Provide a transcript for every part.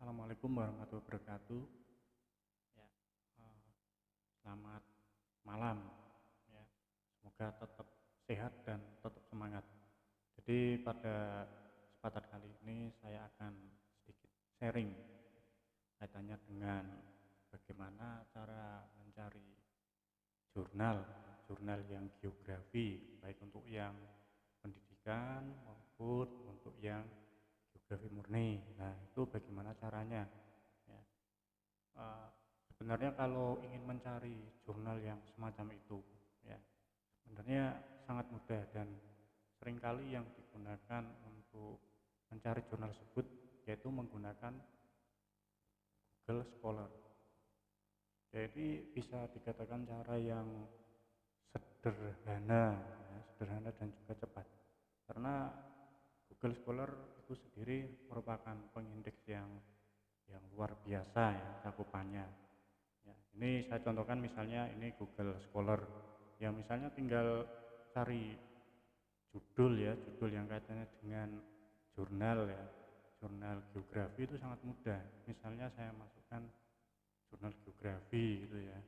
Assalamualaikum warahmatullahi wabarakatuh. Ya, eh, selamat malam. Ya, semoga tetap sehat dan tetap semangat. Jadi pada kesempatan kali ini saya akan sedikit sharing kaitannya dengan bagaimana cara mencari jurnal, jurnal yang geografi, baik untuk yang pendidikan maupun untuk yang geografi murni. Nah, itu bagaimana caranya? Ya, eh, sebenarnya kalau ingin mencari jurnal yang semacam itu, ya sebenarnya sangat mudah dan seringkali yang digunakan untuk mencari jurnal tersebut yaitu menggunakan Google Scholar. Jadi bisa dikatakan cara yang sederhana, ya, sederhana dan juga cepat. Karena Google Scholar itu sendiri merupakan pengindeks yang luar biasa ya cakupannya. Ya, ini saya contohkan misalnya ini Google Scholar. Ya misalnya tinggal cari judul ya, judul yang kaitannya dengan jurnal ya, jurnal geografi itu sangat mudah. Misalnya saya masukkan jurnal geografi gitu ya.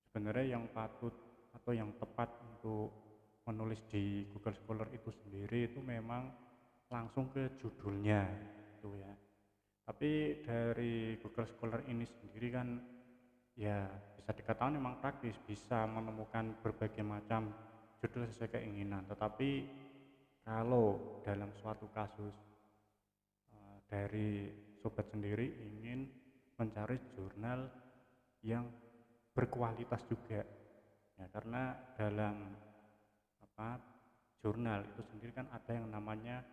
Sebenarnya yang patut atau yang tepat untuk menulis di Google Scholar itu sendiri itu memang langsung ke judulnya itu ya. Tapi dari Google Scholar ini sendiri kan ya bisa dikatakan memang praktis, bisa menemukan berbagai macam judul sesuai keinginan. Tetapi kalau dalam suatu kasus dari sobat sendiri ingin mencari jurnal yang berkualitas juga, ya karena dalam apa jurnal itu sendiri kan ada yang namanya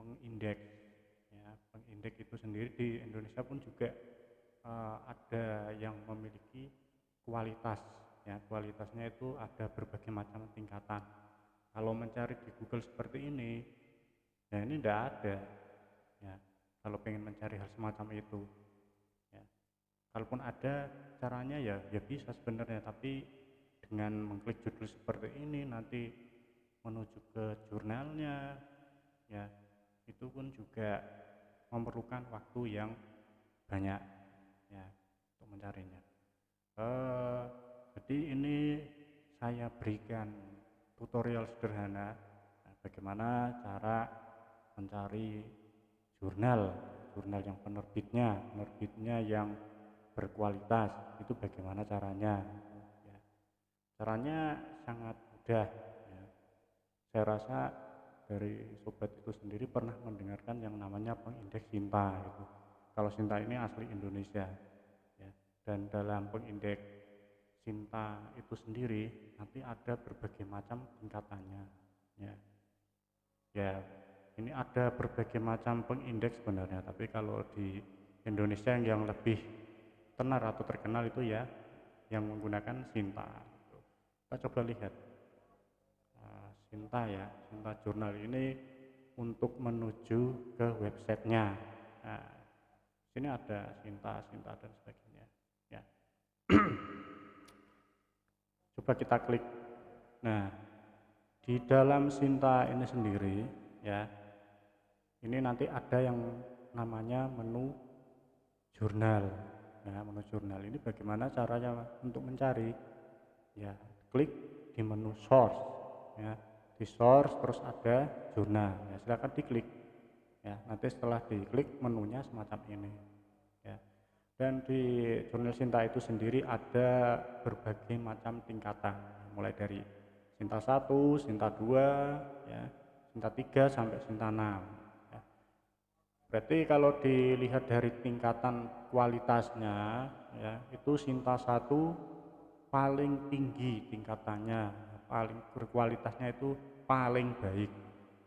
pengindeks, ya pengindeks itu sendiri di Indonesia pun juga ada yang memiliki kualitas, ya kualitasnya itu ada berbagai macam tingkatan. Kalau mencari di Google seperti ini, ya ini tidak ada, ya kalau pengen mencari hal semacam itu, ya kalaupun ada caranya ya bisa sebenarnya, tapi dengan mengklik judul seperti ini nanti menuju ke jurnalnya, ya itu pun juga memerlukan waktu yang banyak ya untuk mencarinya. Jadi ini saya berikan tutorial sederhana bagaimana cara mencari jurnal, jurnal yang penerbitnya yang berkualitas itu bagaimana caranya. Ya. Caranya sangat mudah. Ya. Saya rasa dari sobat itu sendiri pernah mendengarkan yang namanya pengindeks Sinta gitu. Kalau Sinta ini asli Indonesia, ya. Dan dalam pengindeks Sinta itu sendiri nanti ada berbagai macam tingkatannya, ya. Ya, ini ada berbagai macam pengindeks sebenarnya, tapi kalau di Indonesia yang lebih tenar atau terkenal itu ya yang menggunakan Sinta. Kita coba lihat Sinta ya, Sinta Jurnal ini untuk menuju ke websitenya. Nah, sini ada Sinta, Sinta dan sebagainya. Ya, coba kita klik. Nah, di dalam Sinta ini sendiri, ya, ini nanti ada yang namanya menu jurnal. Ya, menu jurnal ini bagaimana caranya untuk mencari? Ya, klik di menu source. Ya, di source terus ada jurnal. Ya, silakan diklik. Ya, nanti setelah diklik menunya semacam ini. Ya. Dan di jurnal Sinta itu sendiri ada berbagai macam tingkatan, mulai dari Sinta 1, Sinta 2, ya, Sinta 3 sampai Sinta 6. Ya. Berarti kalau dilihat dari tingkatan kualitasnya, ya, itu Sinta 1 paling tinggi tingkatannya, paling berkualitasnya itu paling baik.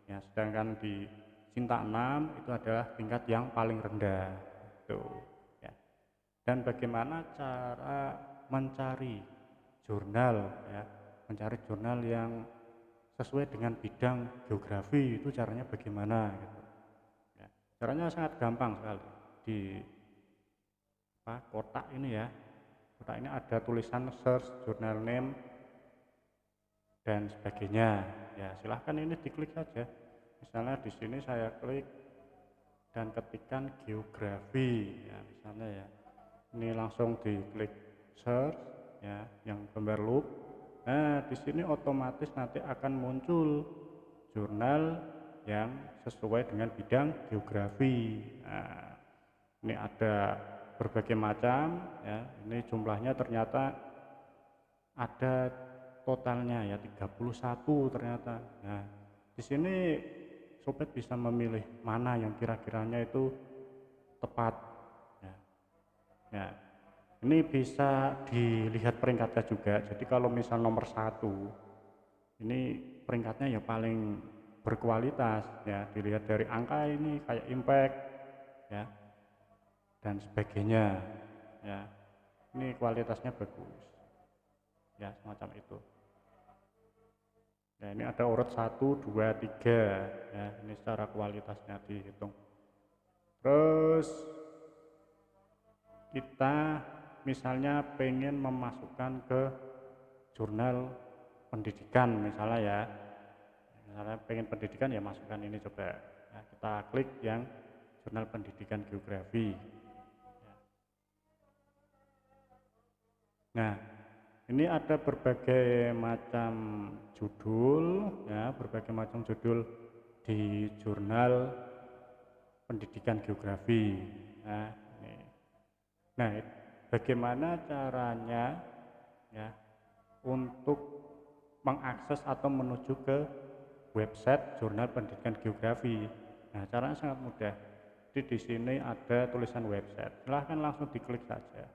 Ya, sedangkan di Sinta 6 itu adalah tingkat yang paling rendah. Tuh. Dan bagaimana cara mencari jurnal, ya mencari jurnal yang sesuai dengan bidang geografi itu caranya bagaimana gitu ya. Caranya sangat gampang sekali. Di kotak ini ya, kotak ini ada tulisan search journal name dan sebagainya. Ya silahkan ini diklik saja. Misalnya di sini saya klik dan ketikkan geografi ya, misalnya ya. Ini langsung diklik search ya, yang gambar loop. Nah, di sini otomatis nanti akan muncul jurnal yang sesuai dengan bidang geografi. Nah, ini ada berbagai macam ya. Ini jumlahnya ternyata ada totalnya ya 31 ternyata. Nah, di sini sobat bisa memilih mana yang kira-kiranya itu tepat ya. Ya, ini bisa dilihat peringkatnya juga. Jadi kalau misal nomor 1 ini peringkatnya ya paling berkualitas ya, dilihat dari angka ini kayak impact ya dan sebagainya ya. Ini kualitasnya bagus ya, semacam itu ya. Ini ada urut 1, 2, 3 ya, ini secara kualitasnya dihitung. Terus kita misalnya pengen memasukkan ke jurnal pendidikan misalnya ya, misalnya pengen pendidikan ya masukkan ini coba ya, kita klik yang jurnal pendidikan geografi ya. Nah, ini ada berbagai macam judul ya, berbagai macam judul di jurnal pendidikan geografi. Nah, ini. Nah, bagaimana caranya ya untuk mengakses atau menuju ke website jurnal pendidikan geografi? Nah, caranya sangat mudah. Jadi di sini ada tulisan website. Silahkan langsung diklik saja.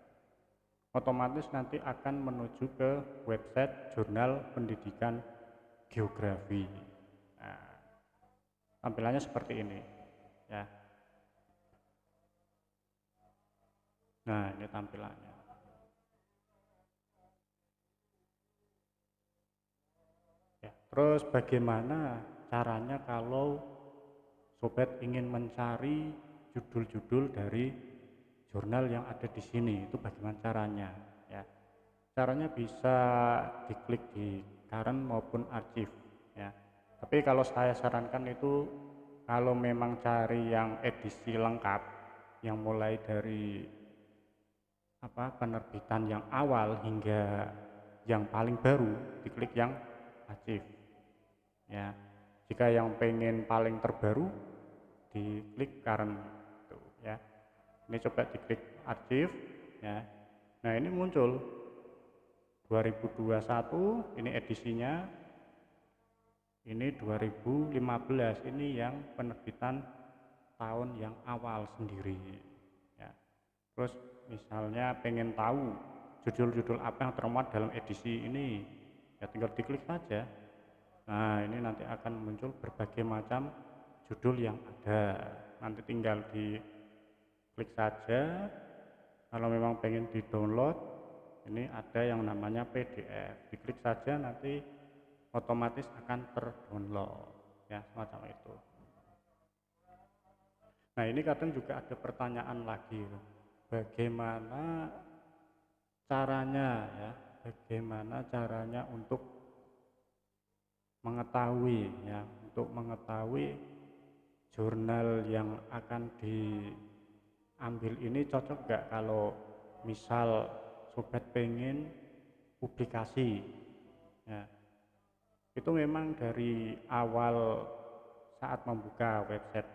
Otomatis nanti akan menuju ke website jurnal pendidikan geografi. Nah, tampilannya seperti ini ya. Nah, ini tampilannya. Ya, terus bagaimana caranya kalau sobat ingin mencari judul-judul dari jurnal yang ada di sini? Itu bagaimana caranya ya? Caranya bisa diklik di current maupun archive ya. Tapi kalau saya sarankan itu kalau memang cari yang edisi lengkap yang mulai dari penerbitan yang awal hingga yang paling baru, diklik yang archive ya. Jika yang pengen paling terbaru diklik current tuh ya. Ini coba diklik archive ya. Nah, ini muncul 2021 ini edisinya, ini 2015 ini yang penerbitan tahun yang awal sendiri ya. Terus misalnya pengen tahu judul-judul apa yang termuat dalam edisi ini ya, tinggal diklik saja. Nah, ini nanti akan muncul berbagai macam judul yang ada, nanti tinggal diklik saja. Kalau memang pengen di download, ini ada yang namanya PDF, diklik saja nanti otomatis akan terdownload ya, semacam itu. Nah, ini kadang juga ada pertanyaan lagi, bagaimana caranya ya, bagaimana caranya untuk mengetahui ya, untuk mengetahui jurnal yang akan diambil ini cocok nggak kalau misal sobat pengen publikasi ya. Itu memang dari awal saat membuka website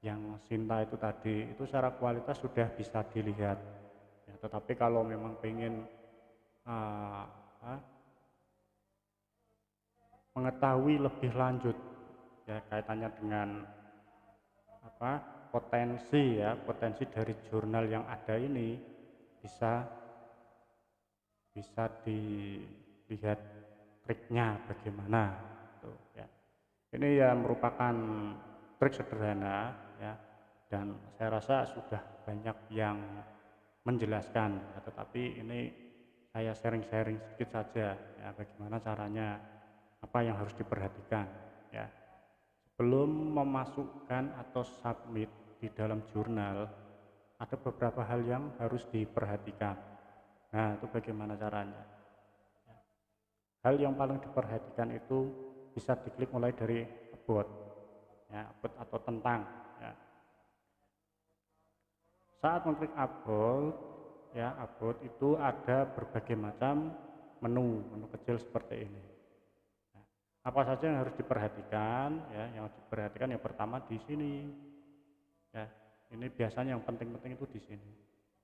yang Sinta itu tadi itu secara kualitas sudah bisa dilihat ya, tetapi kalau memang pengen mengetahui lebih lanjut ya kaitannya dengan potensi ya, potensi dari jurnal yang ada ini bisa dilihat triknya bagaimana tuh ya. Ini ya merupakan trik sederhana ya, dan saya rasa sudah banyak yang menjelaskan ya, tetapi ini saya sharing-sharing sedikit saja ya, bagaimana caranya, apa yang harus diperhatikan ya. Sebelum memasukkan atau submit di dalam jurnal, ada beberapa hal yang harus diperhatikan. Nah, itu bagaimana caranya? Hal yang paling diperhatikan itu bisa diklik mulai dari about, ya, about atau tentang. Ya. Saat mengklik about, ya about itu ada berbagai macam menu kecil seperti ini. Nah, apa saja yang harus diperhatikan? Ya, yang harus diperhatikan yang pertama di sini. Ya, ini biasanya yang penting-penting itu di sini.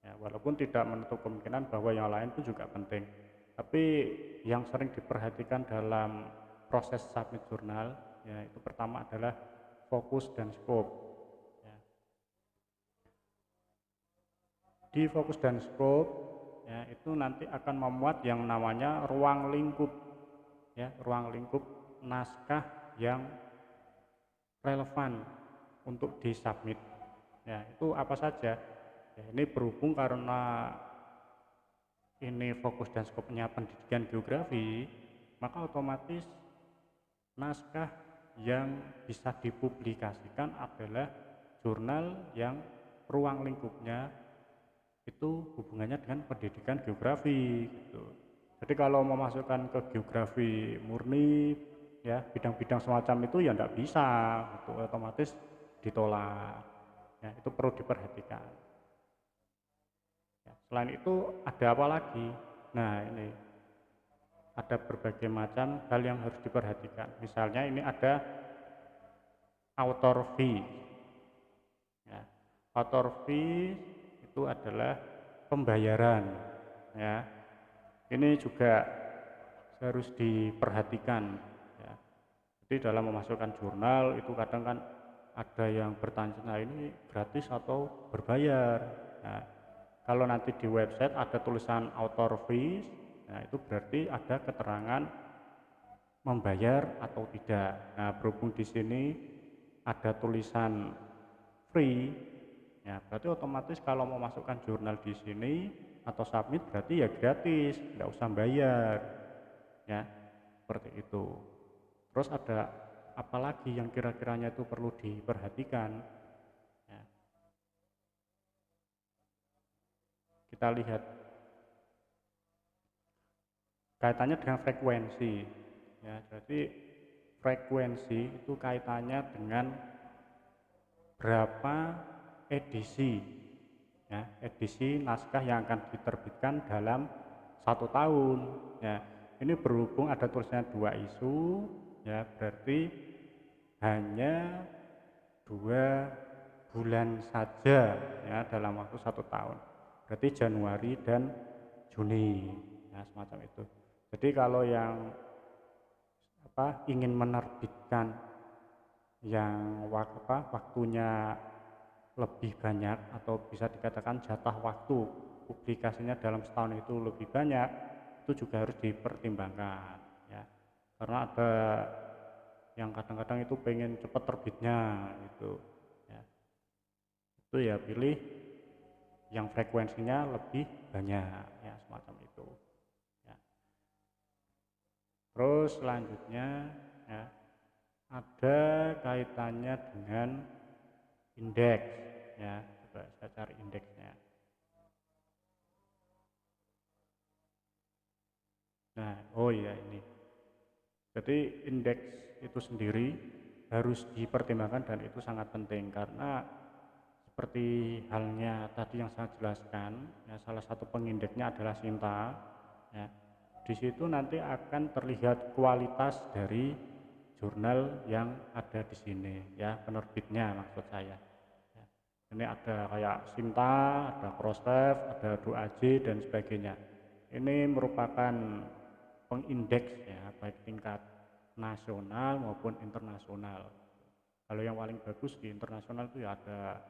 Ya, walaupun tidak menutup kemungkinan bahwa yang lain pun juga penting. Tapi yang sering diperhatikan dalam proses submit jurnal, ya itu pertama adalah fokus dan scope. Ya. Di fokus dan scope, ya itu nanti akan memuat yang namanya ruang lingkup, ya ruang lingkup naskah yang relevan untuk disubmit. Ya itu apa saja? Ya, ini berhubung karena ini fokus dan skopnya pendidikan geografi, maka otomatis naskah yang bisa dipublikasikan adalah jurnal yang ruang lingkupnya itu hubungannya dengan pendidikan geografi gitu. Jadi kalau memasukkan ke geografi murni ya bidang-bidang semacam itu ya tidak bisa gitu, otomatis ditolak. Ya, itu perlu diperhatikan. Ya, selain itu ada apa lagi? Nah ini ada berbagai macam hal yang harus diperhatikan. Misalnya ini ada author fee. Ya, author fee itu adalah pembayaran. Ya, ini juga harus diperhatikan. Ya. Jadi dalam memasukkan jurnal itu kadang kan ada yang bertanya, nah ini gratis atau berbayar. Nah, kalau nanti di website ada tulisan author fees, nah itu berarti ada keterangan membayar atau tidak. Nah, berhubung di sini ada tulisan free, ya berarti otomatis kalau mau masukkan jurnal di sini atau submit berarti ya gratis, nggak usah bayar, ya seperti itu. Terus ada apalagi yang kira-kiranya itu perlu diperhatikan? Ya. Kita lihat kaitannya dengan frekuensi. Ya, jadi frekuensi itu kaitannya dengan berapa edisi, ya, edisi naskah yang akan diterbitkan dalam 1 tahun. Ya, ini berhubung ada tulisannya 2 isu, ya berarti hanya 2 bulan saja ya dalam waktu 1 tahun. Berarti Januari dan Juni, ya semacam itu. Jadi kalau yang ingin menerbitkan yang waktunya lebih banyak atau bisa dikatakan jatah waktu publikasinya dalam setahun itu lebih banyak, itu juga harus dipertimbangkan ya. Karena ada yang kadang-kadang itu pengen cepat terbitnya gitu ya. Itu ya pilih yang frekuensinya lebih banyak ya semacam itu ya. Terus selanjutnya ya ada kaitannya dengan indeks ya. Coba saya cari indeksnya. Nah, oh iya ini. Jadi indeks itu sendiri harus dipertimbangkan dan itu sangat penting karena seperti halnya tadi yang saya jelaskan, ya salah satu pengindeksnya adalah Sinta. Ya, di situ nanti akan terlihat kualitas dari jurnal yang ada di sini, ya penerbitnya maksud saya. Ya, ini ada kayak Sinta, ada Crossref, ada DoAJ dan sebagainya. Ini merupakan pengindeks ya baik tingkat nasional maupun internasional. Kalau yang paling bagus di internasional itu ya ada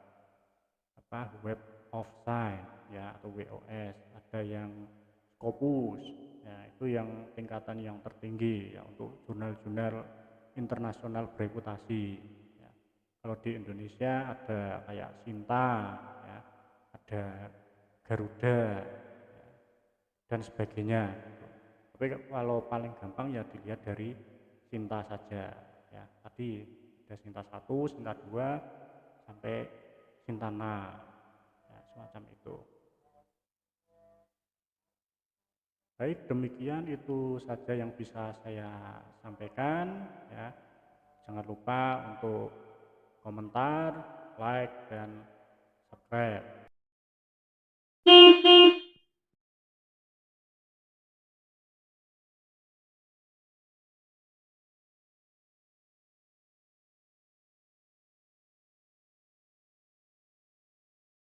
Web of Science ya atau WOS, ada yang Scopus ya itu yang tingkatan yang tertinggi ya untuk jurnal-jurnal internasional bereputasi ya. Kalau di Indonesia ada kayak Sinta ya, ada Garuda ya, dan sebagainya. Tapi kalau paling gampang ya dilihat dari Sinta saja ya. Tadi ada Sinta 1, Sinta 2 sampai Sintana ya, semacam itu. Baik, demikian itu saja yang bisa saya sampaikan ya. Jangan lupa untuk komentar, like dan subscribe.